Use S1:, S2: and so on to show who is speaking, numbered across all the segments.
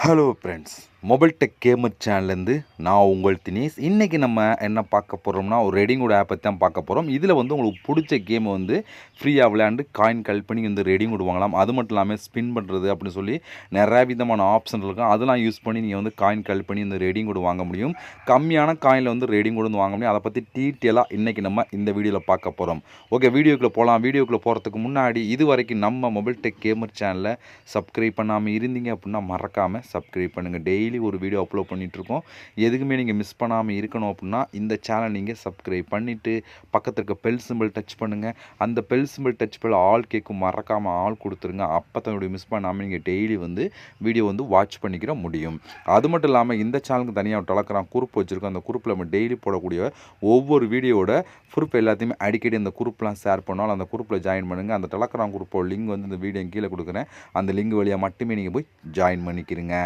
S1: Hello friends, mobile tech gamer சேனல்லேருந்து நான் உங்கள் தினேஷ். இன்றைக்கி நம்ம என்ன பார்க்க போகிறோம்னா, ஒரு ரெடிங்கோட ஆப் பற்றி தான் பார்க்க போகிறோம். இதில் வந்து உங்களுக்கு பிடிச்ச கேமை வந்து ஃப்ரீயாக விளையாண்டு காயின் கலெக்ட் பண்ணி வந்து ரெடிங் வாங்கலாம். அது மட்டும் இல்லாமல் ஸ்பின் பண்ணுறது அப்படின்னு சொல்லி நிறையா விதமான ஆப்ஷன் இருக்கும். அதெல்லாம் யூஸ் பண்ணி நீங்கள் வந்து காயின் கலெக்ட் பண்ணி இந்த ரெடிங் வாங்க முடியும். கம்மியான காயினில் வந்து ரெடிங் வந்து வாங்க முடியும். அதை பற்றி டீட்டெயிலாக இன்றைக்கி நம்ம இந்த வீடியோவில் பார்க்க போகிறோம். ஓகே, வீடியோக்குள்ளே போகலாம். வீடியோக்குள்ளே போகிறதுக்கு முன்னாடி இது வரைக்கும் நம்ம மொபைல் டெக் கேமர் சேனலை சப்ஸ்கிரைப் பண்ணாமல் இருந்தீங்க அப்படின்னா மறக்காமல் சப்ஸ்கிரைப் பண்ணுங்கள். டெய்லி ஒரு வீடியோ அப்லோட் பண்ணிகிட்ருக்கோம். எதுக்குமே நீங்கள் மிஸ் பண்ணாமல் இருக்கணும் அப்படின்னா இந்த சேனல் நீங்கள் சப்ஸ்கிரைப் பண்ணிவிட்டு பக்கத்தில் இருக்க பெல் சிம்பிள் டச் பண்ணுங்கள். அந்த பெல் சிம்பிள் டச் பண்ண ஆல் கேட்கும், மறக்காமல் ஆல் கொடுத்துருங்க. அப்போ தான் வீடியோ மிஸ் பண்ணாமல் நீங்கள் டெய்லி வந்து வீடியோ வந்து வாட்ச் பண்ணிக்கிற முடியும். அது மட்டும் இல்லாமல் இந்த சேனலுக்கு தனியாக டெலகிராம் குரூப் வச்சுருக்கோம். அந்த குரூப்பில் நம்ம டெய்லி போடக்கூடிய ஒவ்வொரு வீடியோட ப்ரூஃப் எல்லாத்தையுமே அடிக்கடி அந்த குரூப்லாம் ஷேர் பண்ணாலும் அந்த குரூப்பில் ஜாயின் பண்ணுங்கள். அந்த டெலகிராம் குரூப்போட லிங்க் வந்து இந்த வீடியோ கீழே கொடுக்குறேன். அந்த லிங்க் வழியாக மட்டுமே நீங்கள் போய் ஜாயின் பண்ணிக்கிறீங்க.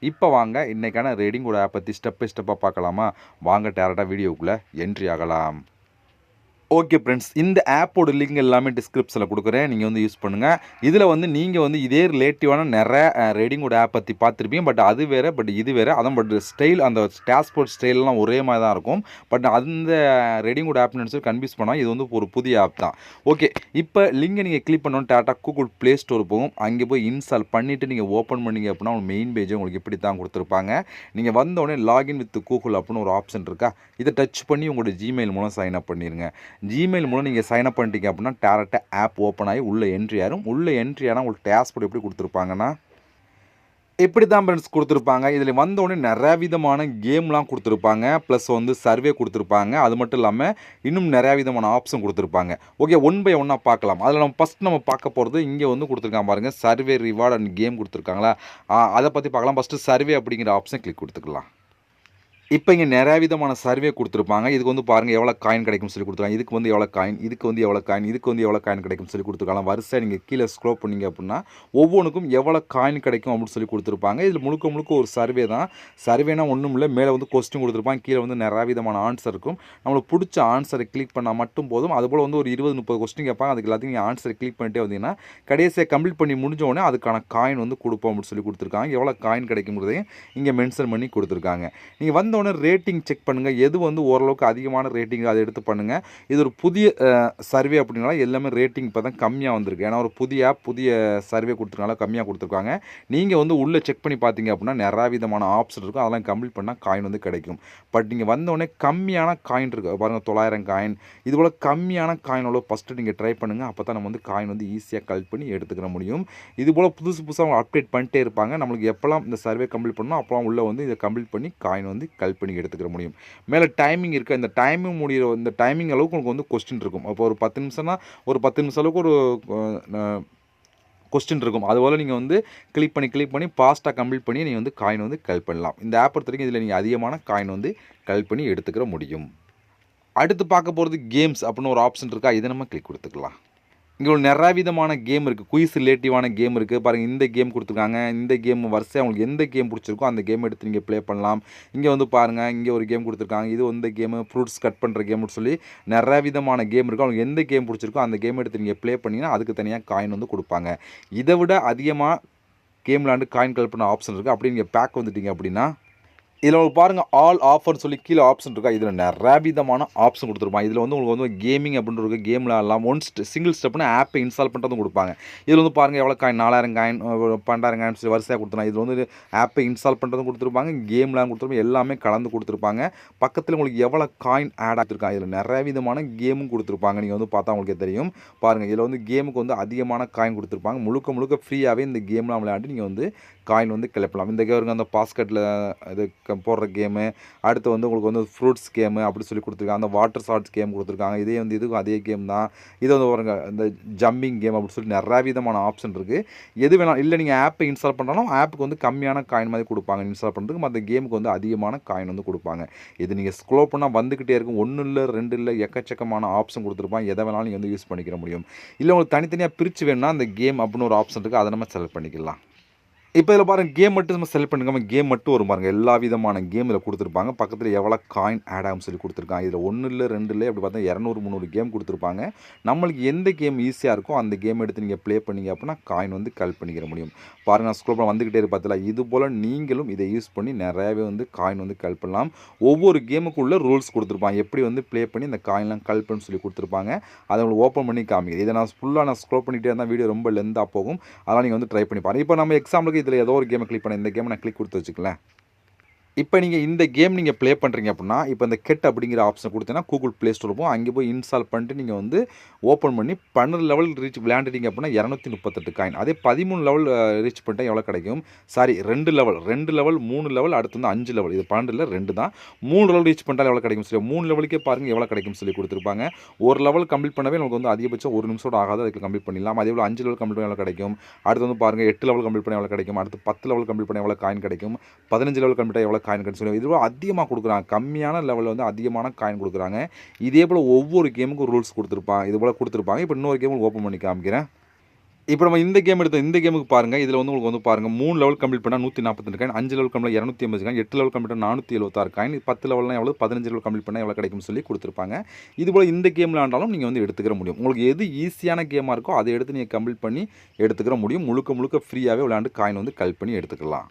S1: இப்போ வாங்க இன்றைக்கான ரெடிங்கோட ஆப் பற்றி ஸ்டெப் பை ஸ்டெப்பாக பார்க்கலாமா? வாங்க டேரெக்டாக வீடியோக்குள்ளே என்ட்ரி ஆகலாம். ஓகே ஃப்ரெண்ட்ஸ், இந்த ஆப்போட லிங்க் எல்லாமே டிஸ்கிரிப்ஷனில் கொடுக்குறேன். நீங்கள் வந்து யூஸ் பண்ணுங்கள். இதில் வந்து நீங்கள் வந்து இதே ரிலேட்டிவான நிறைய ரெடிங்கோட ஆப் பற்றி பார்த்துருப்பீங்க. பட் அது வேறு, பட் இது வேறு. அதான் பட் ஸ்டைல், அந்த டேஷ்போர்ட் ஸ்டைல்லாம் ஒரே மாதிரி தான் இருக்கும். பட் அந்த ரெடிங்கோட ஆப்னு நினச்சி கன்ஃபியூஸ் பண்ணால் இது வந்து ஒரு புதிய ஆப் தான். ஓகே, இப்போ லிங்கை நீங்கள் கிளிக் பண்ணணும், டேட்டா கூகுள் ப்ளே ஸ்டோர் போகும். அங்கே போய் இன்ஸ்டால் பண்ணிவிட்டு நீங்கள் ஓப்பன் பண்ணிங்க அப்படின்னா ஒரு மெயின் பேஜ் உங்களுக்கு இப்படி தான் கொடுத்துருப்பாங்க. நீங்கள் வந்தோடனே லாகின் வித் கூகுள் அப்படின்னு ஒரு ஆப்ஷன் இருக்கா, இதை டச் பண்ணி உங்களோட ஜிமெயில் மூலம் சைன் அப் பண்ணிடுங்க. ஜிமெயில் மூலம் நீங்கள் சைன் அப் பண்ணிட்டீங்க அப்படின்னா டேரெக்டாக ஆப் ஓப்பன் ஆகி உள்ளே என்ட்ரி ஆகும். உள்ளே என்ட்ரி ஆனால் உங்களுக்கு டேஷ்போர்ட் எப்படி கொடுத்துருப்பாங்கன்னா இப்படி தான் ஃப்ரெண்ட்ஸ் கொடுத்துருப்பாங்க. இதில் வந்தோடனே நிறையா விதமான கேம்லாம் கொடுத்துருப்பாங்க. ப்ளஸ் வந்து சர்வே கொடுத்துருப்பாங்க. அது மட்டும் இல்லாமல் இன்னும் நிறையா விதமான ஆப்ஷன் கொடுத்துருப்பாங்க. ஓகே, ஒன் பை ஒன்னாக பார்க்கலாம். அதில் நம்ம பார்க்க போகிறது இங்கே வந்து கொடுத்துருக்காங்க பாருங்கள், சர்வே ரிவார்டு அண்ட் கேம் கொடுத்துருக்காங்களா, அதை பற்றி பார்க்கலாம். ஃபஸ்ட்டு சர்வே அப்படிங்கிற ஆப்ஷன் கிளிக் கொடுத்துக்கலாம். இப்போ இங்கே நிறையா விதமான சர்வே கொடுத்துருப்பாங்க. இதுக்கு வந்து பாருங்கள் எவ்வளோ காயின் கிடைக்கும்னு சொல்லி கொடுத்துருக்காங்க. இதுக்கு வந்து எவ்வளோ காயின், இதுக்கு வந்து எவ்வளோ காயின், இதுக்கு வந்து எவ்வளோ காயின் கிடைக்கும்னு சொல்லி கொடுத்துருக்காங்க. வரிசையாக நீங்கள் கீழே ஸ்க்ரோல் பண்ணிங்க அப்படின்னா ஒவ்வொன்றுக்கும் எவ்வளோ காயின் கிடைக்கும் அப்படின்னு சொல்லி கொடுத்துருப்பாங்க. இதில் முழுக்க ஒரு சர்வே தான். சர்வேனா ஒன்றும் இல்லை, மேலே வந்து கொஸ்டின் கொடுத்துருப்பாங்க, கீழே வந்து நிறையா விதமான ஆன்சர் இருக்கும். நம்மளுக்கு பிடிச்ச ஆன்சரை கிளிக் பண்ணால் மட்டும் போதும். அதுபோல் வந்து ஒரு 20-30 கொஸ்டின் கேட்பாங்க. அதுக்கு எல்லாத்தையும் நீங்கள் ஆன்சரை கிளிக் பண்ணிட்டே வந்தீங்கன்னா கடைசியாக கம்ப்ளீட் பண்ணி முடிஞ்ச உடனே அதுக்கான காயின் வந்து கொடுப்போம் அப்படின்னு சொல்லி கொடுத்துருக்காங்க. எவ்வளோ காயின் கிடைக்குங்கிறதையும் இங்கே மென்ஷன் பண்ணி கொடுத்துருக்காங்க. நீங்கள் வந்தோடனே ரேட்டிங் செக் பண்ணுங்கள். எது வந்து ஓரளவுக்கு அதிகமான ரேட்டிங் அதை எடுத்து பண்ணுங்கள். இது ஒரு புதிய சர்வே அப்படின்னால எல்லாமே ரேட்டிங் இப்போ தான் கம்மியாக வந்திருக்கு. ஏன்னா ஒரு புதிய ஆப், புதிய சர்வே கொடுத்துருக்காங்க, கம்மியாக கொடுத்துருக்காங்க. நீங்கள் வந்து உள்ளே செக் பண்ணி பார்த்தீங்க அப்படின்னா நிறையா விதமான ஆப்ஷன் இருக்கும். அதெல்லாம் கம்ப்ளீட் பண்ணால் காயின் வந்து கிடைக்கும். பட் நீங்கள் வந்தோடனே கம்மியான காயின் இருக்குது பாருங்கள், 900 காயின். இதுபோல் கம்மியான காயினோட ஃபஸ்ட்டு நீங்கள் ட்ரை பண்ணுங்கள். அப்போ தான் நம்ம வந்து காயின் வந்து ஈஸியாக கலெக்ட் பண்ணி எடுத்துக்கிற முடியும். இதுபோல் புதுசாக அவங்க அப்டேட் பண்ணிட்டே இருப்பாங்க. நம்மளுக்கு எப்போல்லாம் இந்த சர்வே கம்ப்ளீட் பண்ணணும் அப்போலாம் உள்ளே வந்து இதை கம்ப்ளீட் பண்ணி காயின் வந்து கலெக்ட் பண்ணி எடுத்துக்கிற முடியும். மேலே டைமிங் இருக்குது. இந்த டைமிங் முடிகிற இந்த டைமிங் அளவுக்கு உங்களுக்கு வந்து கொஸ்டின் இருக்கும். அப்போ ஒரு 10 நிமிஷம்னா ஒரு 10 நிமிஷம் அளவுக்கு ஒரு கொஸ்டின் இருக்கும். அதுபோல் நீங்கள் வந்து கிளிக் பண்ணி ஃபாஸ்ட்டாக கம்ப்ளீட் பண்ணி நீங்கள் வந்து காயின் வந்து கலெக்ட் பண்ணலாம். இந்த ஆப் பொறுத்த வரைக்கும் இதில் நீங்கள் அதிகமான காயின் வந்து கலெக்ட் பண்ணி எடுத்துக்கிற முடியும். அடுத்து பார்க்க போகிறது கேம்ஸ் அப்படின்னு ஒரு ஆப்ஷன் இருக்கா, இதை நம்ம கிளிக் கொடுத்துக்கலாம். இங்கே ஒரு நிறையா விதமான கேம் இருக்குது. குயிஸ் ரிலேட்டிவான கேம் இருக்குது பாருங்கள். இந்த கேம் கொடுத்துருக்காங்க. இந்த கேம் வரிசையாக உங்களுக்கு எந்த கேம் பிடிச்சிருக்கோ அந்த கேம் எடுத்து நீங்கள் ப்ளே பண்ணலாம். இங்கே வந்து பாருங்கள், இங்கே ஒரு கேம் கொடுத்துருக்காங்க. இது வந்து கேமு ஃப்ரூட்ஸ் கட் பண்ணுற கேம்னு சொல்லி நிறையா விதமான கேம் இருக்குது. அவங்களுக்கு எந்த கேம் பிடிச்சிருக்கோ அந்த கேம் எடுத்து நீங்கள் ப்ளே பண்ணிங்கன்னா அதுக்கு தனியாக காயின் வந்து கொடுப்பாங்க. இதை விட அதிகமாக கேம் விளாண்டு காயின் கலெக்ட் பண்ண ஆப்ஷன் இருக்குது. அப்படி நீங்கள் பேக் வந்துட்டீங்க அப்படின்னா இதில் உங்களுக்கு பாருங்கள், ஆல் ஆஃபர்னு சொல்லி கீழே ஆப்ஷன் இருக்கா, இதில் நிறையா விதமான ஆப்ஷன் கொடுத்துருப்பாங்க. இதில் வந்து உங்களுக்கு வந்து கேமிங் அப்படின்ற ஒரு கேம் விளாடலாம். சிங்கிள் ஸ்டெப்னு ஆப்பை இன்ஸ்டால் பண்ணுறதும் கொடுப்பாங்க. இதில் வந்து பாருங்கள் எவ்வளோ காயின், 4000 காயின், 12,000 காயின் சொல்லி வரிசையாக கொடுத்துருவாங்க. இதில் வந்து ஆப்பை இன்ஸ்டால் பண்ணுறதும் கொடுத்துருப்பாங்க, கேம்லாம் கொடுத்துருப்பாங்க, எல்லாமே கலந்து கொடுத்துருப்பாங்க. பக்கத்தில் உங்களுக்கு எவ்வளோ காயின் ஆட் ஆகிருக்காங்க, இதில் நிறையா விதமான கேமும் கொடுத்துருப்பாங்க. நீங்கள் வந்து பார்த்தா உங்களுக்கே தெரியும் பாருங்கள். இதில் வந்து கேமுக்கு வந்து அதிகமான காயின் கொடுத்துருப்பாங்க. முழுக்க ஃப்ரீயாகவே இந்த கேம்லாம் விளையாண்டு நீங்கள் வந்து காயின் வந்து கிளப்பலாம். இந்த கேம் அந்த பாஸ்கெட்டில் இது போடுற கேமு, அடுத்து வந்து உங்களுக்கு வந்து ஃப்ரூட்ஸ் கேமு அப்படி சொல்லி கொடுத்துருக்காங்க. அந்த வாட்டர் ஷார்ட்ஸ் கேம் கொடுத்துருக்காங்க. இதே வந்து இதுக்கும் அதே கேம் தான். இது வந்து பாருங்க, இந்த ஜம்பிங் கேம் அப்படின்னு சொல்லி நிறையா விதமான ஆப்ஷன் இருக்குது. எது வேணாலும் இல்லை, நீங்கள் ஆப்பை இன்ஸ்டால் பண்ணாலும் ஆப்புக்கு வந்து கம்மியான காயின் மாதிரி கொடுப்பாங்க இன்ஸ்டால் பண்ணுறதுக்கு. மற்ற கேமுக்கு வந்து அதிகமான காயின் வந்து கொடுப்பாங்க. இது நீங்கள் ஸ்க்ரோல் பண்ணால் வந்துக்கிட்டே இருக்கும். 1 இல்லை 2 இல்லை, எக்கச்சக்கமான ஆப்ஷன் கொடுத்துருப்பாங்க. எதை வேணாலும் நீங்கள் வந்து யூஸ் பண்ணிக்கிற முடியும். இல்லை உங்களுக்கு தனித்தனியாக பிரித்து வேணும்னா அந்த கேம் அப்படின்னு ஒரு ஆப்ஷன் இருக்குது, அதை நம்ம செலக்ட் பண்ணிக்கலாம். இப்போ இதில் பாருங்கள் கேம் மட்டும் நம்ம செலக்ட் பண்ணிக்காம கேம் மட்டும் வரும் பாருங்கள். எல்லா விதமான கேம் இதில் கொடுத்துருப்பாங்க. பக்கத்தில் எவ்வளோ காயின் ஆட் ஆகும் சொல்லி கொடுத்துருக்காங்க. இதில் 1 இல்லை 2 இல்லை அப்படி பார்த்தா 200 300 கேம் கொடுத்துருப்பாங்க. நம்மளுக்கு எந்த கேம் ஈஸியாக இருக்கோ அந்த கேம் எடுத்து நீங்கள் ப்ளே பண்ணிங்க அப்படின்னா காயின் வந்து கலெக்ட் பண்ணிக்கிற முடியும். பாருங்கள் நான் ஸ்க்ரோல் பண்ண வந்துக்கிட்டே இருக்கு பார்த்தல. இது போல் நீங்களும் இதை யூஸ் பண்ணி நிறையாவே வந்து காயின் வந்து கலெக்ட் பண்ணலாம். ஒவ்வொரு கேமுக்குள்ள ரூல்ஸ் கொடுத்துருப்பாங்க. எப்படி வந்து ப்ளே பண்ணி இந்த காயின்லாம் கலெக்ட் பண்ணி சொல்லி கொடுத்துருப்பாங்க. அதை உங்களுக்கு ஓப்பன் பண்ணி காமிக்குது. இதை நான் ஃபுல்லாக ஸ்க்ரோல் பண்ணிகிட்டே இருந்தால் வீடியோ ரொம்ப லென்த்தாக போகும். அதெல்லாம் நீங்கள் வந்து ட்ரை பண்ணி பாருங்கள். இப்போ நம்ம எக்ஸாம்பிளுக்கு இதில் ஏதோ ஒரு கேமை கிளிக் பண்ண, இந்த கேமை நான் கிளிக் கொடுத்து வச்சுக்கலாம். இப்போ நீங்கள் இந்த கேம் நீங்கள் ப்ளே பண்ணுறீங்க அப்படின்னா, இப்போ இந்த கெட் அப்படிங்கிற ஆப்ஷன் கொடுத்தீங்கன்னா கூகுள் ப்ளே ஸ்டோர் இருக்கும். அங்கே போய் இன்ஸ்டால் பண்ணிட்டு நீங்கள் வந்து ஓப்பன் பண்ணி 12 லெவல் ரீச் விளையாண்டுட்டீங்க அப்படின்னா 238 காயின். அதே 13 லெவல் ரீச் பண்ணிட்டா எவ்வளோ கிடைக்கும்? சாரி 2 லெவல் 3 லெவல் அடுத்து வந்து 5 லெவல். இது 12 இல்லை 2 தான். 3 லெவல் ரீச் பண்ணிட்டால் எவ்வளோ கிடைக்கும் சொல்லி 3 லெவலுக்கே பாருங்கள் எவ்வளோ கிடைக்கும் சொல்லி கொடுத்துருப்பாங்க. ஒரு லெவல் கம்ப்ளீட் பண்ணவே நமக்கு வந்து அதிகபட்சம் 1 நிமிஷம் ஆகாது. அதுக்கு கம்ப்ளீட் பண்ணிடலாம். அதே போல் 5 லெவல் கம்ப்ளீட் பண்ண எவ்வளோ கிடைக்கும்? அடுத்து வந்து பாருங்கள் 8 லெவல் கம்ப்ளீட் பண்ண எவ்வளோ கிடைக்கும்? அடுத்து 10 லெவல் கம்ப்ளீட் பண்ண எவ்வளோ காயின் கிடைக்கும்? 15 லெவல் கம்ப்ளீட் எவ்வளோ காயின் கிடைக்கும் சொல்லி இது அதிகமாக கொடுக்குறாங்க. கம்மியான லெவலில் வந்து அதிகமான காயின் கொடுக்குறாங்க. இதே போல் ஒவ்வொரு கேமுக்கும் ரூல்ஸ் கொடுத்துருப்பாங்க. இது போல் கொடுத்துருப்பாங்க. இப்போ இன்னொரு கேமுக்கு ஓப்பன் பண்ணி காமிக்கிறேன். இப்போ நம்ம இந்த கேம் எடுத்தோம். இந்த கேமுக்கு பாருங்கள். இதில் வந்து உங்களுக்கு வந்து பாருங்கள் 3 லெவல் கம்ப்ளீட் பண்ணால் 142 coin, 5 level complete 280 coin, 8 level complete 476 coin, 10 லெவல்லாம் எவ்வளோ 15 லெவல் கம்ப்ளீட் பண்ணால் எவ்வளோ கிடைக்கும்னு சொல்லி கொடுத்துருப்பாங்க. இதுபோல் இந்த கேம் விளாண்டாலும் நீங்கள் வந்து எடுத்துக்கிற முடியும். உங்களுக்கு எது ஈஸியான கேமாக இருக்கோ அதை எடுத்து நீங்கள் கம்ப்ளீட் பண்ணி எடுத்துக்கிற முடியும். முழுக்க முழுக்க ஃப்ரீயாகவே விளையாண்டு காயின் வந்து கலெக்ட் பண்ணி எடுத்துக்கலாம்.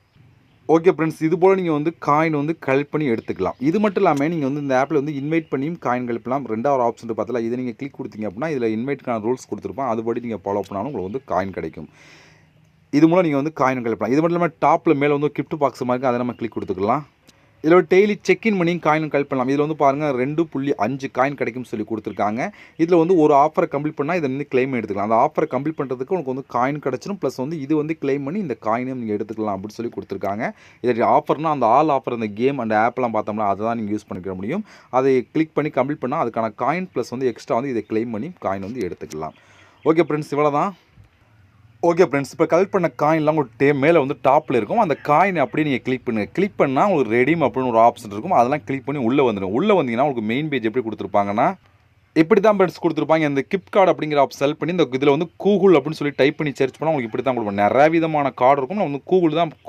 S1: ஓகே ஃப்ரெண்ட்ஸ், இது போல் நீங்கள் வந்து காயின் வந்து கலெக்ட் பண்ணி எடுத்துக்கலாம். இது மட்டும் இல்லாமல் நீங்கள் வந்து இந்த ஆப்பில் வந்து இன்வைட் பண்ணியும் காயின் கலெக்ட்லாம். ரெண்டாவது ஆப்ஷன் பார்த்தல, இதை நீங்கள் கிளிக் கொடுத்தீங்க அப்படின்னா இதில் இன்வைட்க்கான ரூல்ஸ் கொடுத்துருப்போம். அதுபடி நீங்கள் ஃபாலோ பண்ணாலும் உங்களுக்கு வந்து காயின் கிடைக்கும். இது மூலம் நீங்கள் வந்து காயின் கலெக்ட் பண்ணலாம். இது மட்டும் இல்லாமல் டாப்பில் மேலே வந்து கிஃப்ட் பாக்ஸ் மாதிரி அதை நம்ம கிளிக் கொடுத்துக்கலாம். இதில் டெய்லி செக்இன் பண்ணி காயின் கலெக்ட் பண்ணலாம். இதில் வந்து பாருங்கள் 2.5 காயின் கிடைக்கும் சொல்லி கொடுத்துருக்காங்க. இதில் வந்து ஒரு ஆஃபரை கம்ப்ளீட் பண்ணால் இதை வந்து கிளைம் எடுத்துக்கலாம். அந்த ஆஃபரை கம்ப்ளீட் பண்ணுறதுக்கு உங்களுக்கு வந்து காயின் கிடச்சிடும். ப்ளஸ் வந்து இது வந்து கிளைம் பண்ணி இந்த காயினையும் நீங்கள் எடுத்துக்கலாம் அப்படின்னு சொல்லி கொடுத்துருக்காங்க. இது ஆஃபர்னால் அந்த ஆல் ஆஃபர் அந்த கேம் அந்த ஆப்லாம் பார்த்தோம்னா அதை தான் நீங்கள் யூஸ் பண்ணிக்க முடியும். அதை கிளிக் பண்ணி கம்ப்ளீட் பண்ணால் அதுக்கான காயின் ப்ளஸ் வந்து எக்ஸ்ட்ரா வந்து இதை கிளைம் பண்ணி காயின் வந்து எடுத்துக்கலாம். ஓகே ஃப்ரெண்ட்ஸ், இவ்வளோ தான். ஓகே ஃப்ரெண்ட்ஸ், இப்போ கலெக்ட் பண்ண காயின்லாம் உங்களுக்கு மேலே வந்து டாப்பில் இருக்கும். அந்த காயினை அப்படியே நீங்கள் கிளிக் பண்ணுங்கள். கிளிக் பண்ணால் உங்களுக்கு ரெடீம் அப்படின்னு ஒரு ஆப்ஷன் இருக்கும். அதெல்லாம் கிளிக் பண்ணி உள்ளே வந்துடும். உள்ளே வந்தீங்கன்னா உங்களுக்கு மெயின் பேஜ் எப்படி கொடுத்துருப்பாங்கன்னா இப்படி தான் ஃப்ரெண்ட்ஸ் கொடுத்துருப்பாங்க. இந்த கிஃப்ட் கார்டு அப்படிங்கிற ஆப் செலக்ட் பண்ணி இந்த இதில் வந்து கூகுள் அப்படின்னு சொல்லி டைப் பண்ணி சர்ச் பண்ணால் உங்களுக்கு இப்படி தான் கொடுப்போம். நிறைய விதமான கார்டு இருக்கும். நம்ம வந்து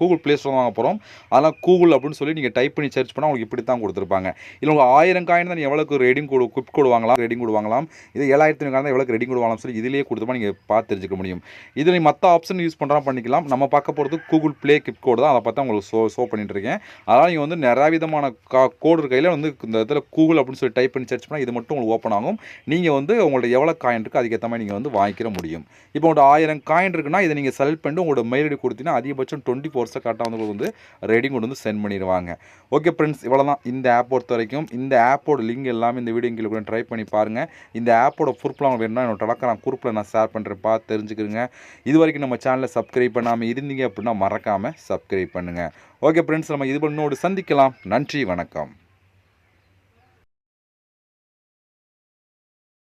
S1: கூகுள் ப்ளே ஸ்டோர் வாங்க போகிறோம். அதெல்லாம் கூகுள் அப்படின்னு சொல்லி நீங்கள் டைப் பண்ணி சர்ச் பண்ணால் உங்களுக்கு இப்படி தான் கொடுத்துருப்பாங்க. இல்லை உங்களுக்கு 1000 காயின் தான் எவ்வளோக்கு ரெடிங் கோடு கிஃப்ட் கோடு வாங்கலாம், ரெடிங் கோடு வாங்கலாம். இது 7500 காயின் தான் எவ்வளோக்கு ரெடிங் கோடு வாங்கலாம் சொல்லி இதிலேயே கொடுத்துப்பா நீங்கள் பார்த்து தெரிஞ்சுக்க முடியும். இதில் மற்ற ஆப்ஷன் யூஸ் பண்ணுறா பண்ணிக்கலாம். நம்ம பார்க்க போகிறது கூகுள் ப்ளே கிஃப்ட் கோடு தான். அதை பார்த்தா உங்களுக்கு ஷோ பண்ணிட்டு இருக்கேன். அதனால் நீங்கள் வந்து நிறைய விதமான கோடு கையில் வந்து இந்த இதில் கூகுள் அப்படின்னு சொல்லி டைப் பண்ணி சர்ச் பண்ணால் இது மட்டும் உங்களுக்கு ஓப்பன் ஆகும். நீங்கள் வந்து உங்களோட எவ்வளோ காயின் இருக்குது அதுக்கேற்ற மாதிரி நீங்கள் வந்து வாங்கிக்கிற முடியும். இப்போ உங்களோட 1000 காயின் இருக்குன்னா இதை நீங்கள் செலக்ட் பண்ணிட்டு உங்களோட மெயில் ஐடி கொடுத்தீங்கன்னா அதிகபட்சம் 24 ஹவர்ஸ் கரெக்டாக வந்து உங்களுக்கு வந்து ரெடிங் கொண்டு வந்து சென்ட் பண்ணிடுவாங்க. ஓகே ஃப்ரெண்ட்ஸ், இவ்வளோ தான் இந்த ஆப் பொறுத்த வரைக்கும். இந்த ஆப்போட லிங்க் எல்லாமே இந்த வீடியோ கீழே கூட ட்ரை பண்ணி பாருங்கள். இந்த ஆப்போட ப்ரூஃப்லாம் வேணும்னா என்னோட டெலகிராம் குரூப்பில் நான் ஷேர் பண்ணுறேன், பார்த்து தெரிஞ்சுக்கிறேங்க. இது வரைக்கும் நம்ம சேனலை சப்ஸ்கிரைப் பண்ணாமல் இருந்தீங்க அப்படின்னா மறக்காமல் சப்ஸ்கிரைப் பண்ணுங்கள். ஓகே ஃப்ரெண்ட்ஸ், நம்ம இது பண்ணோடு சந்திக்கலாம். நன்றி, வணக்கம்.